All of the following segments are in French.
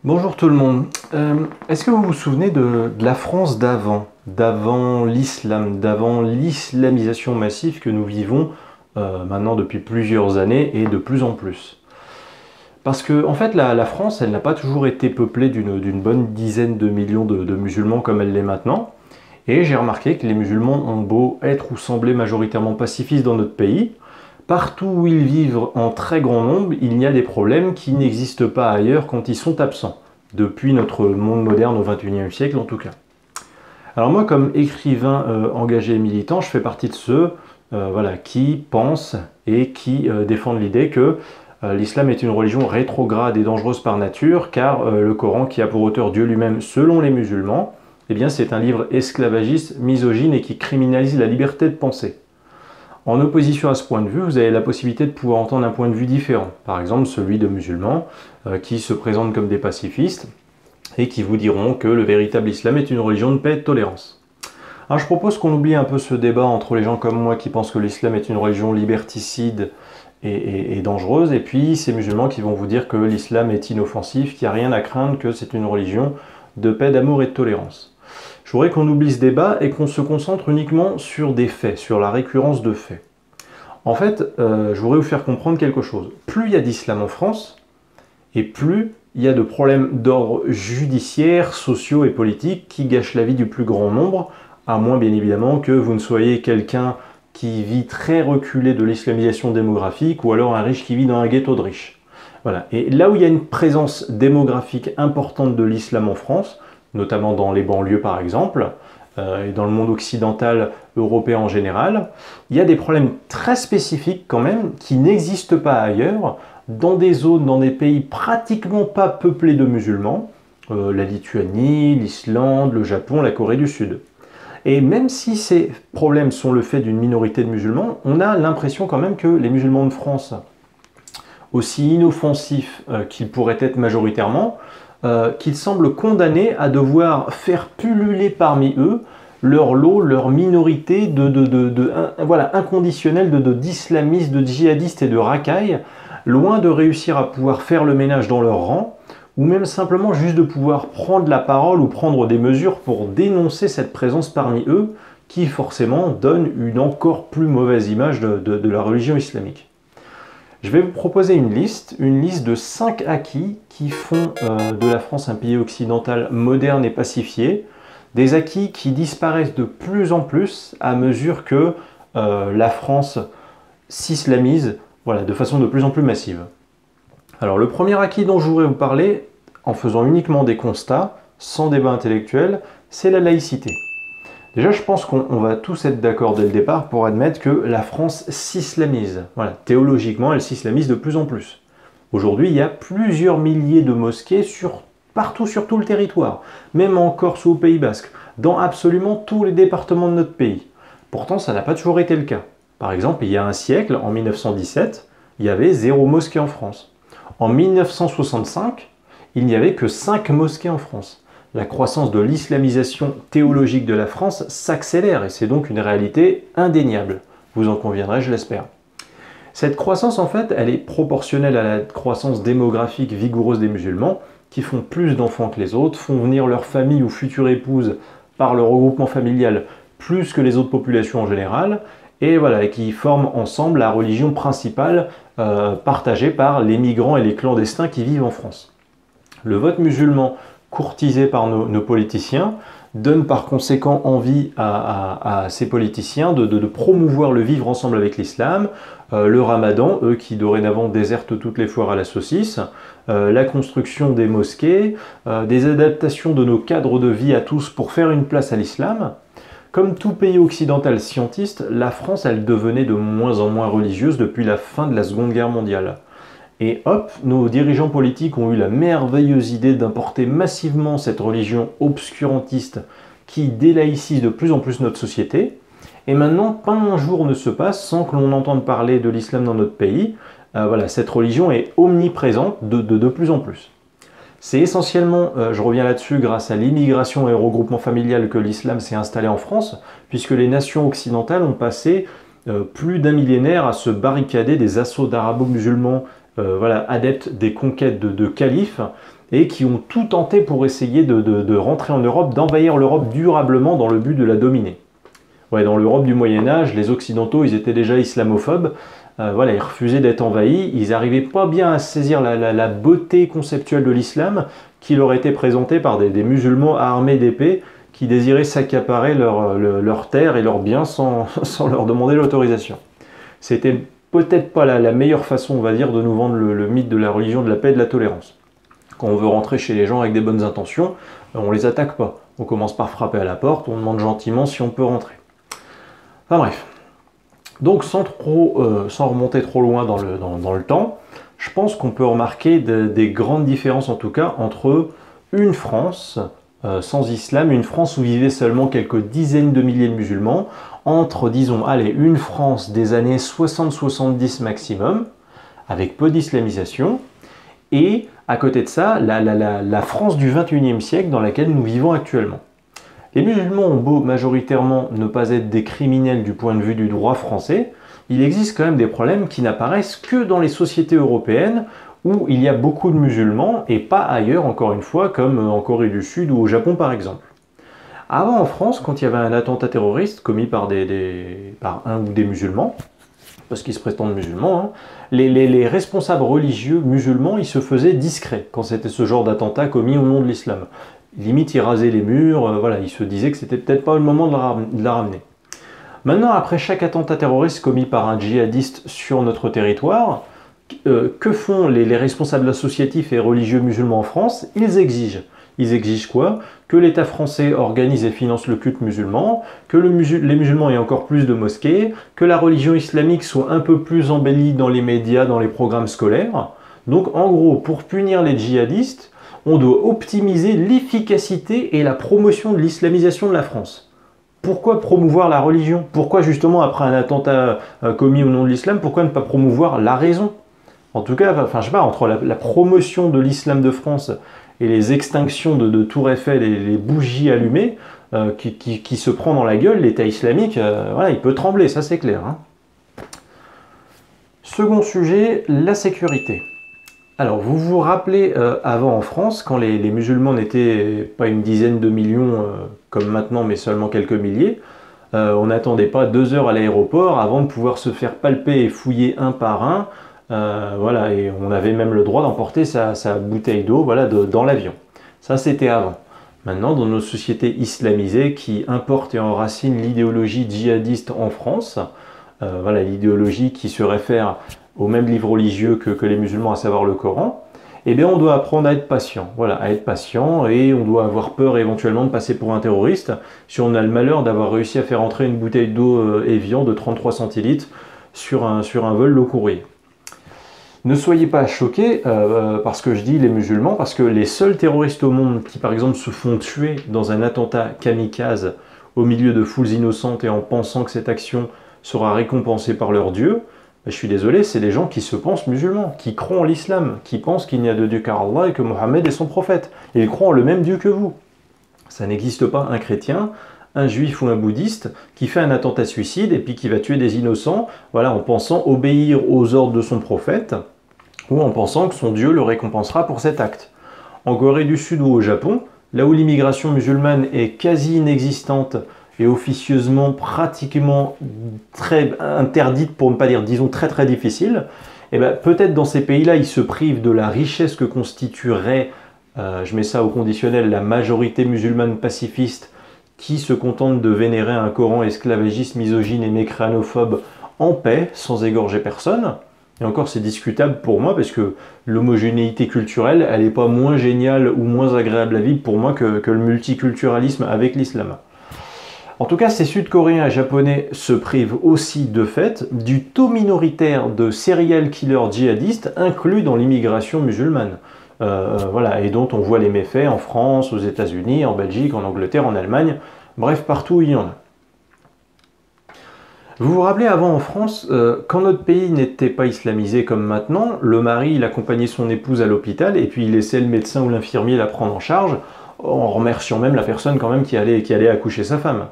Bonjour tout le monde. Est-ce que vous vous souvenez de la France d'avant l'islam, d'avant l'islamisation massive que nous vivons maintenant depuis plusieurs années et de plus en plus? Parce que en fait la France, elle n'a pas toujours été peuplée d'une bonne dizaine de millions de musulmans comme elle l'est maintenant. Et j'ai remarqué que les musulmans ont beau être ou sembler majoritairement pacifistes dans notre pays, partout où ils vivent en très grand nombre, il y a des problèmes qui n'existent pas ailleurs quand ils sont absents, depuis notre monde moderne au XXIe siècle en tout cas. Alors moi, comme écrivain engagé et militant, je fais partie de ceux qui pensent et qui défendent l'idée que l'islam est une religion rétrograde et dangereuse par nature, car le Coran, qui a pour auteur Dieu lui-même selon les musulmans, eh bien c'est un livre esclavagiste, misogyne et qui criminalise la liberté de penser. En opposition à ce point de vue, vous avez la possibilité de pouvoir entendre un point de vue différent. Par exemple, celui de musulmans qui se présentent comme des pacifistes et qui vous diront que le véritable islam est une religion de paix et de tolérance. Alors je propose qu'on oublie un peu ce débat entre les gens comme moi qui pensent que l'islam est une religion liberticide et dangereuse, et puis ces musulmans qui vont vous dire que l'islam est inoffensif, qu'il n'y a rien à craindre, que c'est une religion de paix, d'amour et de tolérance. Je voudrais qu'on oublie ce débat et qu'on se concentre uniquement sur des faits, sur la récurrence de faits. En fait, je voudrais vous faire comprendre quelque chose. Plus il y a d'islam en France, et plus il y a de problèmes d'ordre judiciaire, sociaux et politiques qui gâchent la vie du plus grand nombre, à moins bien évidemment que vous ne soyez quelqu'un qui vit très reculé de l'islamisation démographique ou alors un riche qui vit dans un ghetto de riches. Voilà. Et là où il y a une présence démographique importante de l'islam en France, notamment dans les banlieues par exemple, et dans le monde occidental européen en général, il y a des problèmes très spécifiques quand même qui n'existent pas ailleurs, dans des zones, dans des pays pratiquement pas peuplés de musulmans, la Lituanie, l'Islande, le Japon, la Corée du Sud. Et même si ces problèmes sont le fait d'une minorité de musulmans, on a l'impression quand même que les musulmans de France, aussi inoffensifs qu'ils pourraient être majoritairement, qu'ils semblent condamnés à devoir faire pulluler parmi eux leur lot, leur minorité inconditionnelle d'islamistes, de djihadistes et de racailles, loin de réussir à pouvoir faire le ménage dans leur rang, ou même simplement juste de pouvoir prendre la parole ou prendre des mesures pour dénoncer cette présence parmi eux, qui forcément donne une encore plus mauvaise image de la religion islamique. Je vais vous proposer une liste de 5 acquis qui font de la France un pays occidental moderne et pacifié, des acquis qui disparaissent de plus en plus à mesure que la France s'islamise de façon de plus en plus massive. Alors le premier acquis dont je voudrais vous parler, en faisant uniquement des constats, sans débat intellectuel, c'est la laïcité. Déjà, je pense qu'on va tous être d'accord dès le départ pour admettre que la France s'islamise. Voilà, théologiquement, elle s'islamise de plus en plus. Aujourd'hui, il y a plusieurs milliers de mosquées partout sur tout le territoire, même en Corse ou au Pays Basque, dans absolument tous les départements de notre pays. Pourtant, ça n'a pas toujours été le cas. Par exemple, il y a un siècle, en 1917, il y avait 0 mosquée en France. En 1965, il n'y avait que 5 mosquées en France. La croissance de l'islamisation théologique de la France s'accélère et c'est donc une réalité indéniable. Vous en conviendrez, je l'espère. Cette croissance, en fait, elle est proportionnelle à la croissance démographique vigoureuse des musulmans qui font plus d'enfants que les autres, font venir leur famille ou future épouse par le regroupement familial plus que les autres populations en général, et qui forment ensemble la religion principale partagée par les migrants et les clandestins qui vivent en France. Le vote musulman courtisé par nos politiciens donne par conséquent envie à ces politiciens de promouvoir le vivre ensemble avec l'islam, le ramadan, eux qui dorénavant désertent toutes les foires à la saucisse, la construction des mosquées, des adaptations de nos cadres de vie à tous pour faire une place à l'islam. Comme tout pays occidental scientiste, la France, elle devenait de moins en moins religieuse depuis la fin de la Seconde Guerre mondiale. Et hop, nos dirigeants politiques ont eu la merveilleuse idée d'importer massivement cette religion obscurantiste qui délaïcise de plus en plus notre société. Et maintenant, pas un jour ne se passe sans que l'on entende parler de l'islam dans notre pays. Cette religion est omniprésente de plus en plus. C'est essentiellement, je reviens là-dessus, grâce à l'immigration et au regroupement familial que l'islam s'est installé en France, puisque les nations occidentales ont passé plus d'un millénaire à se barricader des assauts d'arabo-musulmans adeptes des conquêtes de califes et qui ont tout tenté pour essayer de rentrer en Europe, d'envahir l'Europe durablement dans le but de la dominer. Ouais, dans l'Europe du Moyen-Âge, les Occidentaux, ils étaient déjà islamophobes. Voilà, ils refusaient d'être envahis. Ils n'arrivaient pas bien à saisir la beauté conceptuelle de l'islam qui leur était présentée par des musulmans armés d'épées qui désiraient s'accaparer leur terre et leurs biens sans leur demander l'autorisation. C'était peut-être pas la meilleure façon, on va dire, de nous vendre le mythe de la religion, de la paix et de la tolérance. Quand on veut rentrer chez les gens avec des bonnes intentions, on les attaque pas. On commence par frapper à la porte, on demande gentiment si on peut rentrer. Enfin bref. Donc sans remonter trop loin dans le temps, je pense qu'on peut remarquer des grandes différences en tout cas entre une France sans islam, une France où vivaient seulement quelques dizaines de milliers de musulmans, entre, disons, allez, une France des années 60-70 maximum, avec peu d'islamisation, et à côté de ça, la France du 21e siècle dans laquelle nous vivons actuellement. Les musulmans ont beau majoritairement ne pas être des criminels du point de vue du droit français, il existe quand même des problèmes qui n'apparaissent que dans les sociétés européennes où il y a beaucoup de musulmans et pas ailleurs, encore une fois, comme en Corée du Sud ou au Japon par exemple. Avant en France, quand il y avait un attentat terroriste commis par un ou des musulmans, parce qu'ils se prétendent musulmans, hein, les responsables religieux musulmans, ils se faisaient discrets quand c'était ce genre d'attentat commis au nom de l'islam. Limite, ils rasaient les murs, voilà, ils se disaient que c'était peut-être pas le moment de la ramener. Maintenant, après chaque attentat terroriste commis par un djihadiste sur notre territoire, que font les responsables associatifs et religieux musulmans en France? Ils exigent. Ils exigent quoi? Que l'État français organise et finance le culte musulman, que les musulmans aient encore plus de mosquées, que la religion islamique soit un peu plus embellie dans les médias, dans les programmes scolaires. Donc en gros, pour punir les djihadistes, on doit optimiser l'efficacité et la promotion de l'islamisation de la France. Pourquoi promouvoir la religion? Pourquoi justement, après un attentat commis au nom de l'islam, pourquoi ne pas promouvoir la raison? En tout cas, enfin, je sais pas, entre la promotion de l'islam de France et les extinctions de Tour Eiffel et les bougies allumées qui se prend dans la gueule, l'État islamique, voilà, il peut trembler, ça c'est clair. Hein. Second sujet, la sécurité. Alors, vous vous rappelez, avant en France, quand les musulmans n'étaient pas une dizaine de millions comme maintenant, mais seulement quelques milliers, on n'attendait pas 2 heures à l'aéroport avant de pouvoir se faire palper et fouiller un par un. Voilà, et on avait même le droit d'emporter sa bouteille d'eau, voilà, dans l'avion. Ça, c'était avant. Maintenant, dans nos sociétés islamisées qui importent et enracinent l'idéologie djihadiste en France, voilà, l'idéologie qui se réfère au même livre religieux que les musulmans, à savoir le Coran, eh bien on doit apprendre à être patient. Voilà, à être patient, et on doit avoir peur éventuellement de passer pour un terroriste si on a le malheur d'avoir réussi à faire entrer une bouteille d'eau Evian de 33 centilitres sur un vol long courrier. Ne soyez pas choqués parce que je dis les musulmans, parce que les seuls terroristes au monde qui par exemple se font tuer dans un attentat kamikaze au milieu de foules innocentes et en pensant que cette action sera récompensée par leur Dieu, je suis désolé, c'est des gens qui se pensent musulmans, qui croient en l'islam, qui pensent qu'il n'y a de Dieu qu'Allah et que Mohammed est son prophète. Ils croient en le même Dieu que vous. Ça n'existe pas un chrétien, un juif ou un bouddhiste qui fait un attentat suicide et puis qui va tuer des innocents, voilà, en pensant obéir aux ordres de son prophète ou en pensant que son Dieu le récompensera pour cet acte. En Corée du Sud ou au Japon, là où l'immigration musulmane est quasi inexistante et officieusement pratiquement très interdite, pour ne pas dire, disons, très très difficile, et bien peut-être dans ces pays-là, ils se privent de la richesse que constituerait, je mets ça au conditionnel, la majorité musulmane pacifiste qui se contente de vénérer un Coran esclavagiste, misogyne et mécranophobe en paix, sans égorger personne. Et encore, c'est discutable pour moi, parce que l'homogénéité culturelle, elle n'est pas moins géniale ou moins agréable à vivre pour moi que le multiculturalisme avec l'islam. En tout cas, ces Sud-Coréens et Japonais se privent aussi de fait du taux minoritaire de serial killers djihadistes inclus dans l'immigration musulmane. Voilà, et dont on voit les méfaits en France, aux États-Unis, en Belgique, en Angleterre, en Allemagne, bref, partout où il y en a. Vous vous rappelez, avant en France, quand notre pays n'était pas islamisé comme maintenant, le mari, il accompagnait son épouse à l'hôpital et puis il laissait le médecin ou l'infirmier la prendre en charge, en remerciant même la personne quand même qui allait accoucher sa femme.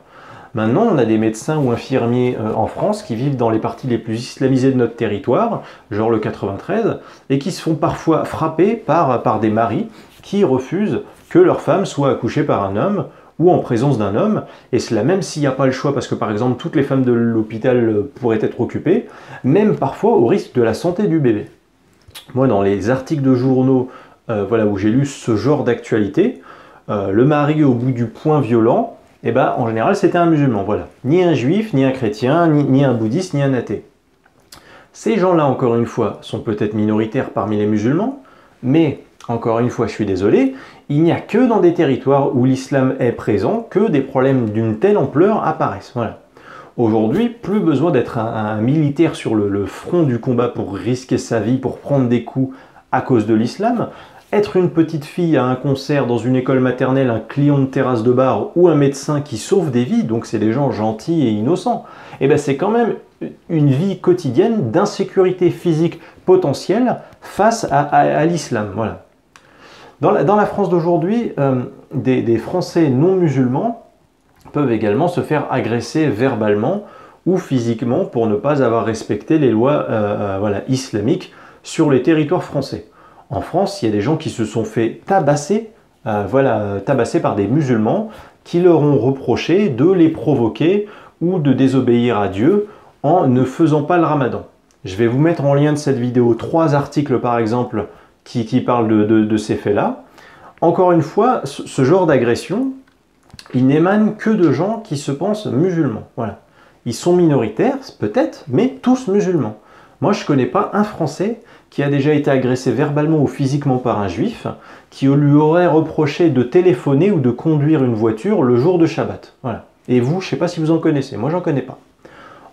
Maintenant, on a des médecins ou infirmiers en France qui vivent dans les parties les plus islamisées de notre territoire, genre le 93, et qui se font parfois frapper par des maris qui refusent que leur femme soit accouchée par un homme ou en présence d'un homme, et cela même s'il n'y a pas le choix, parce que par exemple toutes les femmes de l'hôpital pourraient être occupées, même parfois au risque de la santé du bébé. Moi, dans les articles de journaux voilà, où j'ai lu ce genre d'actualité, le mari au bout du poing violent, eh ben, en général c'était un musulman, voilà. Ni un juif, ni un chrétien, ni un bouddhiste, ni un athée. Ces gens-là, encore une fois, sont peut-être minoritaires parmi les musulmans, mais, encore une fois, je suis désolé, il n'y a que dans des territoires où l'islam est présent que des problèmes d'une telle ampleur apparaissent. Voilà. Aujourd'hui, plus besoin d'être un militaire sur le front du combat pour risquer sa vie, pour prendre des coups à cause de l'islam. Être une petite fille à un concert dans une école maternelle, un client de terrasse de bar ou un médecin qui sauve des vies, donc c'est des gens gentils et innocents, et ben c'est quand même une vie quotidienne d'insécurité physique potentielle face à l'islam. Voilà. Dans la France d'aujourd'hui, des Français non musulmans peuvent également se faire agresser verbalement ou physiquement pour ne pas avoir respecté les lois voilà, islamiques sur les territoires français. En France, il y a des gens qui se sont fait tabasser, tabasser par des musulmans qui leur ont reproché de les provoquer ou de désobéir à Dieu en ne faisant pas le ramadan. Je vais vous mettre en lien de cette vidéo 3 articles par exemple qui parlent de ces faits-là. Encore une fois, ce genre d'agression, il n'émane que de gens qui se pensent musulmans. Voilà. Ils sont minoritaires, peut-être, mais tous musulmans. Moi, je ne connais pas un Français qui a déjà été agressé verbalement ou physiquement par un juif, qui lui aurait reproché de téléphoner ou de conduire une voiture le jour de Shabbat. Voilà. Et vous, je ne sais pas si vous en connaissez, moi j'en connais pas.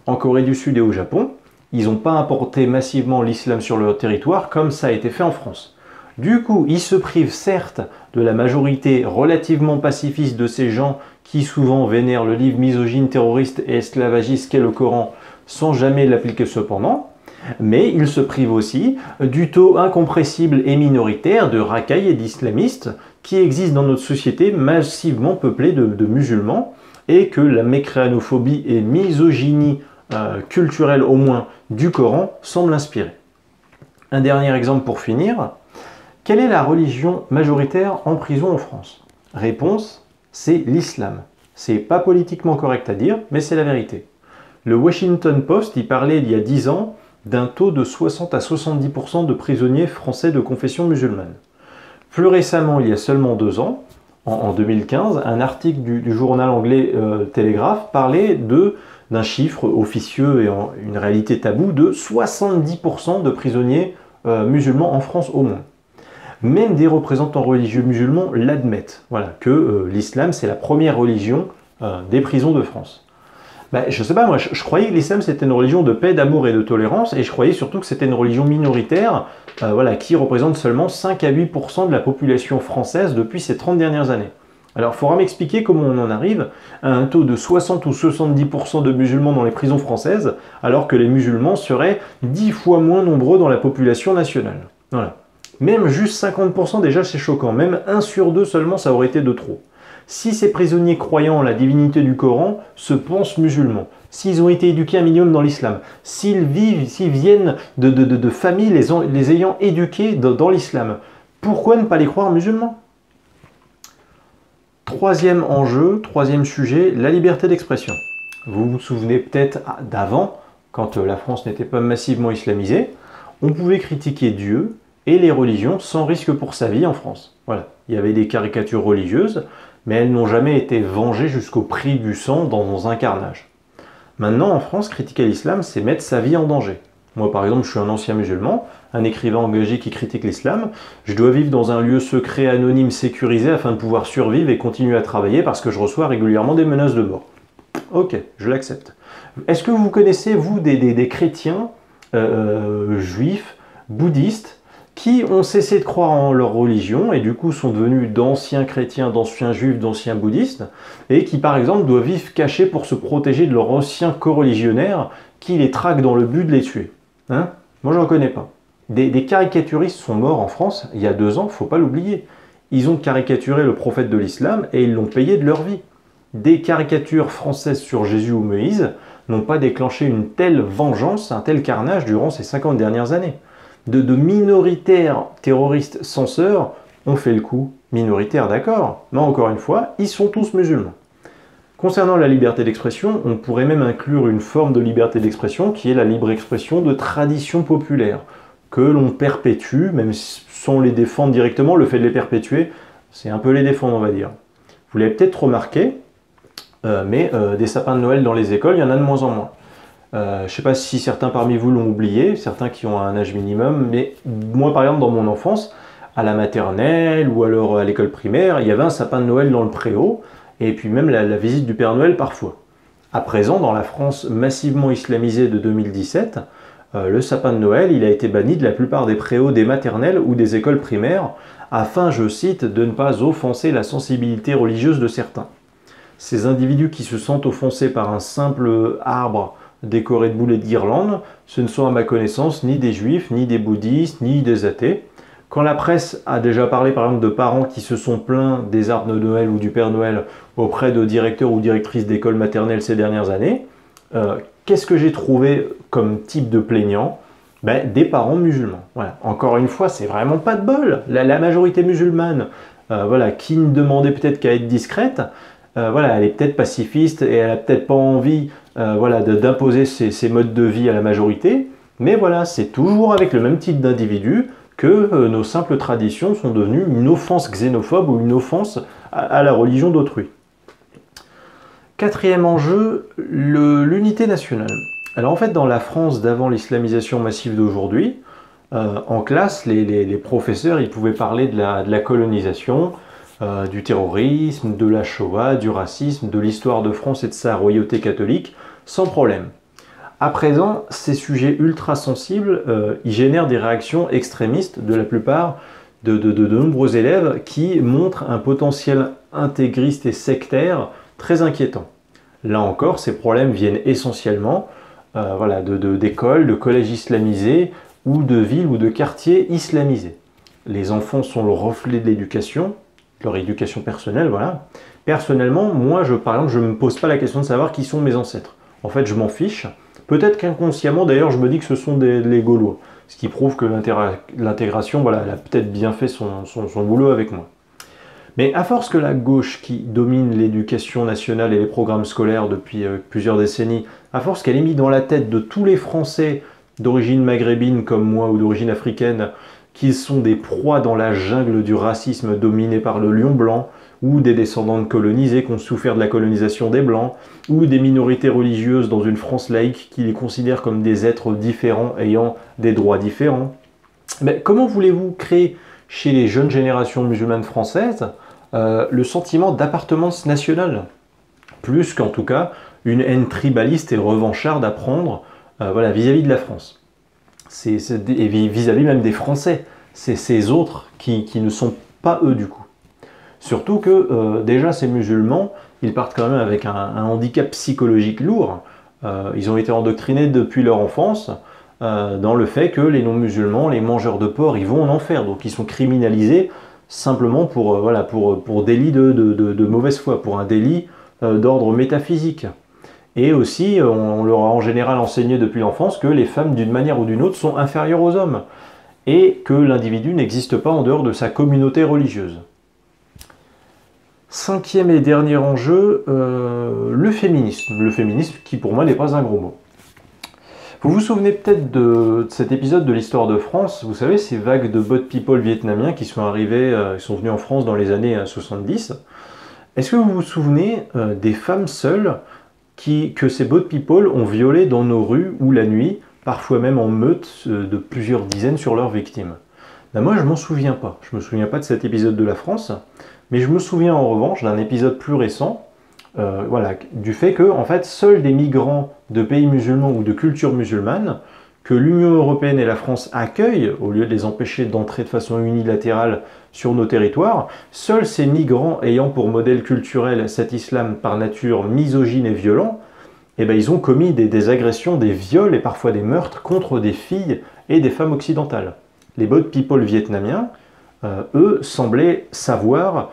En Corée du Sud et au Japon, ils n'ont pas importé massivement l'islam sur leur territoire comme ça a été fait en France. Du coup, ils se privent certes de la majorité relativement pacifiste de ces gens qui souvent vénèrent le livre misogyne, terroriste et esclavagiste qu'est le Coran sans jamais l'appliquer cependant, mais ils se privent aussi du taux incompressible et minoritaire de racailles et d'islamistes qui existent dans notre société massivement peuplée de musulmans et que la mécréanophobie et misogynie culturelle au moins du Coran semblent inspirer. Un dernier exemple pour finir. Quelle est la religion majoritaire en prison en France? Réponse, c'est l'islam. C'est pas politiquement correct à dire, mais c'est la vérité. Le Washington Post y parlait il y a 10 ans d'un taux de 60 à 70% de prisonniers français de confession musulmane. Plus récemment, il y a seulement 2 ans, en 2015, un article du journal anglais Telegraph parlait d'un chiffre officieux et une réalité taboue de 70% de prisonniers musulmans en France au moins. Même des représentants religieux musulmans l'admettent, voilà, que l'islam c'est la première religion des prisons de France. Ben, je sais pas, moi je croyais que l'islam c'était une religion de paix, d'amour et de tolérance, et je croyais surtout que c'était une religion minoritaire voilà, qui représente seulement 5 à 8% de la population française depuis ces 30 dernières années. Alors il faudra m'expliquer comment on en arrive à un taux de 60 ou 70% de musulmans dans les prisons françaises, alors que les musulmans seraient 10 fois moins nombreux dans la population nationale. Voilà. Même juste 50% déjà c'est choquant, même 1 sur 2 seulement ça aurait été de trop. Si ces prisonniers croyant en la divinité du Coran se pensent musulmans, s'ils ont été éduqués un minimum dans l'islam, s'ils viennent de familles les ayant éduqués dans l'islam, pourquoi ne pas les croire musulmans? Troisième enjeu, troisième sujet, la liberté d'expression. Vous vous souvenez peut-être d'avant, quand la France n'était pas massivement islamisée, on pouvait critiquer Dieu et les religions sans risque pour sa vie en France. Voilà. Il y avait des caricatures religieuses, mais elles n'ont jamais été vengées jusqu'au prix du sang dans un carnage. Maintenant, en France, critiquer l'islam, c'est mettre sa vie en danger. Moi, par exemple, je suis un ancien musulman, un écrivain engagé qui critique l'islam. Je dois vivre dans un lieu secret, anonyme, sécurisé afin de pouvoir survivre et continuer à travailler parce que je reçois régulièrement des menaces de mort. Ok, je l'accepte. Est-ce que vous connaissez, vous, des chrétiens, juifs, bouddhistes, qui ont cessé de croire en leur religion et du coup sont devenus d'anciens chrétiens, d'anciens juifs, d'anciens bouddhistes, et qui par exemple doivent vivre cachés pour se protéger de leurs anciens coreligionnaires qui les traquent dans le but de les tuer? Hein? Moi j'en connais pas. Des caricaturistes sont morts en France il y a 2 ans, faut pas l'oublier. Ils ont caricaturé le prophète de l'islam et ils l'ont payé de leur vie. Des caricatures françaises sur Jésus ou Moïse n'ont pas déclenché une telle vengeance, un tel carnage durant ces 50 dernières années. De minoritaires terroristes censeurs On fait le coup minoritaire, d'accord, mais encore une fois, ils sont tous musulmans. Concernant la liberté d'expression, on pourrait même inclure une forme de liberté d'expression qui est la libre expression de traditions populaires, que l'on perpétue, même sans les défendre directement, le fait de les perpétuer, c'est un peu les défendre, on va dire. Vous l'avez peut-être remarqué, mais des sapins de Noël dans les écoles, il y en a de moins en moins. Je ne sais pas si certains parmi vous l'ont oublié, certains qui ont un âge minimum, mais moi par exemple dans mon enfance, à la maternelle ou alors à l'école primaire, il y avait un sapin de Noël dans le préau, et puis même la visite du Père Noël parfois. À présent, dans la France massivement islamisée de 2017, le sapin de Noël il a été banni de la plupart des préaux des maternelles ou des écoles primaires, afin, je cite, de ne pas offenser la sensibilité religieuse de certains. Ces individus qui se sentent offensés par un simple arbre décoré de boules et de guirlandes, ce ne sont à ma connaissance ni des juifs, ni des bouddhistes, ni des athées. Quand la presse a déjà parlé par exemple de parents qui se sont plaints des arbres de Noël ou du Père Noël auprès de directeurs ou directrices d'écoles maternelles ces dernières années, qu'est-ce que j'ai trouvé comme type de plaignant? Des parents musulmans. Voilà. Encore une fois, c'est vraiment pas de bol. La majorité musulmane, voilà, qui ne demandait peut-être qu'à être discrète, voilà, elle est peut-être pacifiste et elle n'a peut-être pas envie voilà, d'imposer ses modes de vie à la majorité, mais voilà, c'est toujours avec le même type d'individu que nos simples traditions sont devenues une offense xénophobe ou une offense à la religion d'autrui. Quatrième enjeu, l'unité nationale. Alors en fait, dans la France d'avant l'islamisation massive d'aujourd'hui, en classe, les professeurs ils pouvaient parler de la colonisation, du terrorisme, de la Shoah, du racisme, de l'histoire de France et de sa royauté catholique, sans problème. À présent, ces sujets ultra sensibles, ils génèrent des réactions extrémistes de la plupart de nombreux élèves qui montrent un potentiel intégriste et sectaire très inquiétant. Là encore, ces problèmes viennent essentiellement voilà, d'écoles, de collèges islamisés ou de villes ou de quartiers islamisés. Les enfants sont le reflet de l'éducation, leur éducation personnelle, voilà. Personnellement, moi, par exemple, je ne me pose pas la question de savoir qui sont mes ancêtres. En fait, je m'en fiche. Peut-être qu'inconsciemment, d'ailleurs, je me dis que ce sont les Gaulois. Ce qui prouve que l'intégration, voilà, elle a peut-être bien fait son boulot avec moi. Mais à force que la gauche, qui domine l'éducation nationale et les programmes scolaires depuis plusieurs décennies, à force qu'elle ait mis dans la tête de tous les Français d'origine maghrébine comme moi ou d'origine africaine, qu'ils sont des proies dans la jungle du racisme dominé par le lion blanc, ou des descendants de colonisés qui ont souffert de la colonisation des Blancs, ou des minorités religieuses dans une France laïque qui les considère comme des êtres différents ayant des droits différents. Mais comment voulez-vous créer chez les jeunes générations musulmanes françaises le sentiment d'appartenance nationale? Plus qu'en tout cas une haine tribaliste et revancharde à prendre voilà, vis-à-vis de la France. Et vis-à-vis même des Français. C'est ces autres qui ne sont pas eux du coup. Surtout que déjà ces musulmans, ils partent quand même avec un handicap psychologique lourd. Ils ont été endoctrinés depuis leur enfance dans le fait que les non-musulmans, les mangeurs de porc, ils vont en enfer. Donc ils sont criminalisés simplement pour délit de mauvaise foi, pour un délit d'ordre métaphysique. Et aussi, on leur a en général enseigné depuis l'enfance que les femmes, d'une manière ou d'une autre, sont inférieures aux hommes. Et que l'individu n'existe pas en dehors de sa communauté religieuse. Cinquième et dernier enjeu, le féminisme. Le féminisme qui pour moi n'est pas un gros mot. Vous vous souvenez peut-être de cet épisode de l'histoire de France, vous savez, ces vagues de boat people vietnamiens qui sont arrivés, ils sont venus en France dans les années 70. Est-ce que vous vous souvenez des femmes seules que ces boat people ont violées dans nos rues ou la nuit, parfois même en meute de plusieurs dizaines sur leurs victimes? Moi je m'en souviens pas. Je me souviens pas de cet épisode de la France. Mais je me souviens en revanche d'un épisode plus récent, voilà, du fait que en fait, seuls des migrants de pays musulmans ou de culture musulmane, que l'Union européenne et la France accueillent, au lieu de les empêcher d'entrer de façon unilatérale sur nos territoires, seuls ces migrants ayant pour modèle culturel cet islam par nature misogyne et violent, eh ben, ils ont commis des agressions, des viols et parfois des meurtres contre des filles et des femmes occidentales. Les boat people vietnamiens, eux, semblaient savoir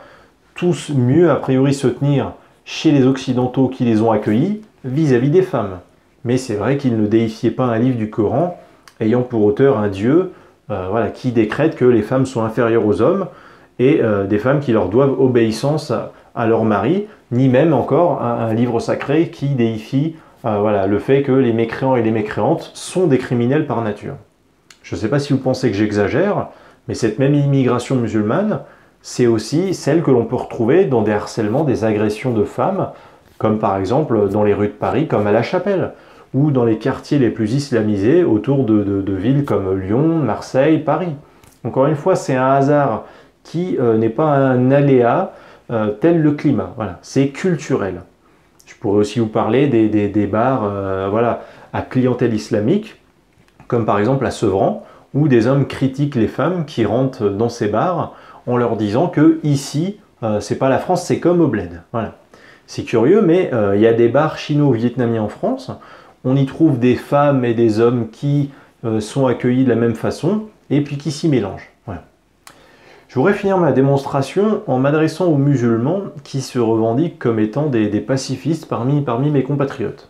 tous mieux a priori se tenir chez les Occidentaux qui les ont accueillis vis-à-vis des femmes. Mais c'est vrai qu'ils ne déifiaient pas un livre du Coran ayant pour auteur un Dieu voilà, qui décrète que les femmes sont inférieures aux hommes et des femmes qui leur doivent obéissance à leur mari, ni même encore un livre sacré qui déifie voilà, le fait que les mécréants et les mécréantes sont des criminels par nature. Je ne sais pas si vous pensez que j'exagère, mais cette même immigration musulmane, c'est aussi celle que l'on peut retrouver dans des harcèlements, des agressions de femmes, comme par exemple dans les rues de Paris, comme à La Chapelle, ou dans les quartiers les plus islamisés autour de villes comme Lyon, Marseille, Paris. Encore une fois, c'est un hasard qui n'est pas un aléa tel le climat. Voilà, c'est culturel. Je pourrais aussi vous parler des bars voilà, à clientèle islamique, comme par exemple à Sevran, où des hommes critiquent les femmes qui rentrent dans ces bars en leur disant que ici, c'est pas la France, c'est comme au bled. Voilà. C'est curieux, mais il y a des bars chino-vietnamiens en France. On y trouve des femmes et des hommes qui sont accueillis de la même façon et puis qui s'y mélangent. Voilà. Je voudrais finir ma démonstration en m'adressant aux musulmans qui se revendiquent comme étant des pacifistes parmi mes compatriotes.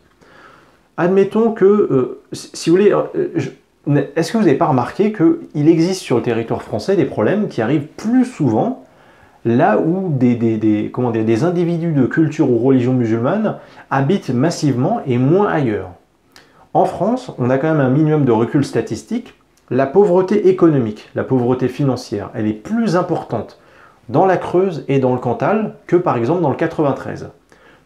Admettons que, si vous voulez, est-ce que vous n'avez pas remarqué qu'il existe sur le territoire français des problèmes qui arrivent plus souvent là où des individus de culture ou religion musulmane habitent massivement et moins ailleurs. En France, on a quand même un minimum de recul statistique. La pauvreté économique, la pauvreté financière, elle est plus importante dans la Creuse et dans le Cantal que par exemple dans le 93.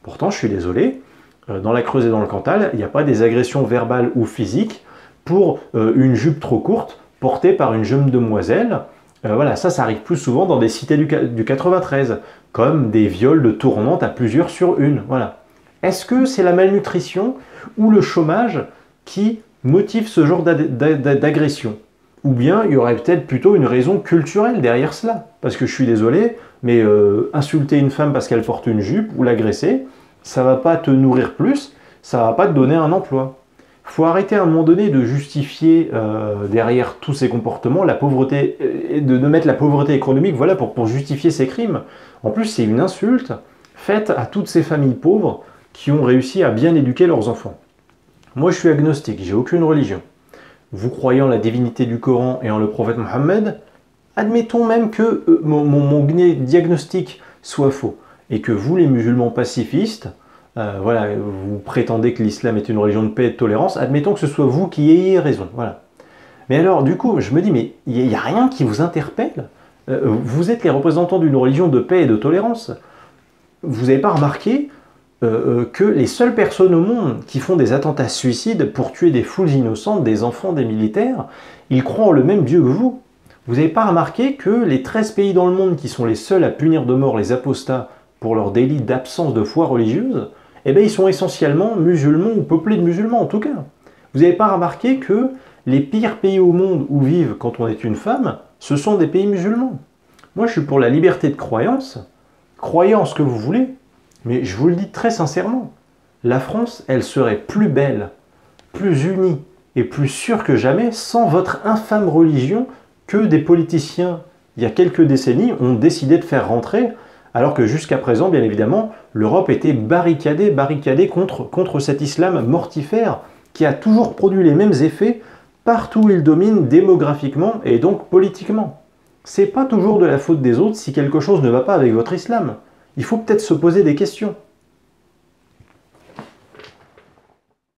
Pourtant, je suis désolé, dans la Creuse et dans le Cantal, il n'y a pas des agressions verbales ou physiques pour une jupe trop courte portée par une jeune demoiselle. Voilà, ça arrive plus souvent dans des cités du 93, comme des viols de tournantes à plusieurs sur une. Voilà. Est-ce que c'est la malnutrition ou le chômage qui motive ce genre d'agression? Ou bien il y aurait peut-être plutôt une raison culturelle derrière cela? Parce que je suis désolé, mais insulter une femme parce qu'elle porte une jupe ou l'agresser, ça ne va pas te nourrir plus, ça ne va pas te donner un emploi. Il faut arrêter à un moment donné de justifier derrière tous ces comportements la pauvreté, de mettre la pauvreté économique voilà, pour justifier ces crimes. En plus, c'est une insulte faite à toutes ces familles pauvres qui ont réussi à bien éduquer leurs enfants. Moi, je suis agnostique, j'ai aucune religion. Vous croyez en la divinité du Coran et en le prophète Mohammed, admettons même que mon diagnostic soit faux et que vous, les musulmans pacifistes, voilà, vous prétendez que l'islam est une religion de paix et de tolérance, admettons que ce soit vous qui ayez raison. Voilà. Mais alors, du coup, je me dis, mais il n'y a rien qui vous interpelle. Vous êtes les représentants d'une religion de paix et de tolérance. Vous n'avez pas remarqué que les seules personnes au monde qui font des attentats suicides pour tuer des foules innocentes, des enfants, des militaires, ils croient en le même Dieu que vous. Vous n'avez pas remarqué que les 13 pays dans le monde qui sont les seuls à punir de mort les apostats pour leur délit d'absence de foi religieuse, eh bien, ils sont essentiellement musulmans ou peuplés de musulmans en tout cas. Vous n'avez pas remarqué que les pires pays au monde où vivent quand on est une femme, ce sont des pays musulmans. Moi, je suis pour la liberté de croyance. Croyez en ce que vous voulez, mais je vous le dis très sincèrement, la France, elle serait plus belle, plus unie et plus sûre que jamais sans votre infâme religion que des politiciens, il y a quelques décennies, ont décidé de faire rentrer, alors que jusqu'à présent, bien évidemment, l'Europe était barricadée contre cet islam mortifère qui a toujours produit les mêmes effets partout où il domine démographiquement et donc politiquement. C'est pas toujours de la faute des autres si quelque chose ne va pas avec votre islam. Il faut peut-être se poser des questions.